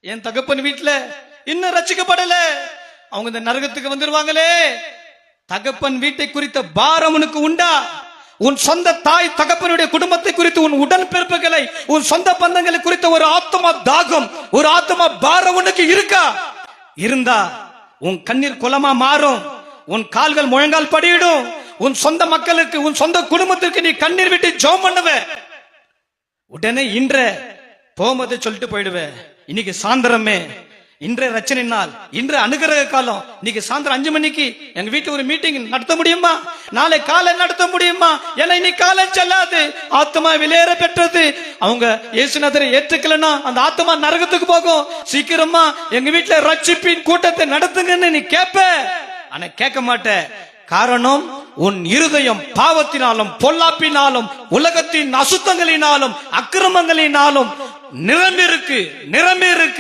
என் தகப்பன் வீட்டுல இன்னும் ரட்சிக்கப்படல, அவங்க இந்த நரகத்துக்கு வந்துருவாங்களே. தகப்பன் வீட்டை குறித்த பாரம் உனக்கு உண்டா? உன் சொந்த தாய் தகப்பனுடைய குடும்பத்தை குறித்து, உன் உடன் பிறப்புகளை, உன் சொந்த பந்தங்களை குறித்த ஒரு ஆத்மா தாகம், ஒரு ஆத்மா பாரம் உனக்கு இருக்கா? இருந்தா உன் கண்ணீர் குளமா மாறும், உன் கால்கள் முழங்கால் படியிடும். உன் சொந்த மக்களுக்கு, உன் சொந்த குடும்பத்திற்கு நீ கண்ணீர் விட்டு ஜெபம் பண்ணுவ. உடனே இன்ற போமதை சொல்லிட்டு போயிடுவேன். இன்னைக்கு சாயந்தரமே இன்றைய ரச்சனை நாள், இன்றைய அனுகிரக காலம். இன்னைக்கு சாயந்தரம் 5 மணிக்கு எங்க வீட்டுல ஒரு மீட்டிங் நடத்த முடியுமா? நாளை காலை நடத்த முடியுமா? ஏன்னா இன்னைக்கு காலம் செல்லாது. ஆத்மா வெளியேற பெற்றது. அவங்க இயேசுநாதரை ஏற்றுக்கலன்னா அந்த ஆத்மா நரகத்துக்கு போகும். சீக்கிரமா எங்க வீட்டுல ரட்சிப்பின் கூட்டத்தை நடத்துங்கன்னு நீ கேட்ப. ஆனா கேட்க மாட்ட. காரணம், உன் இருதயம் பாவத்தினாலும் பொல்லாப்பினாலும் உலகத்தின் அசுத்தங்களினாலும் அக்கிரமங்களினாலும் நிரம்பி இருக்கு.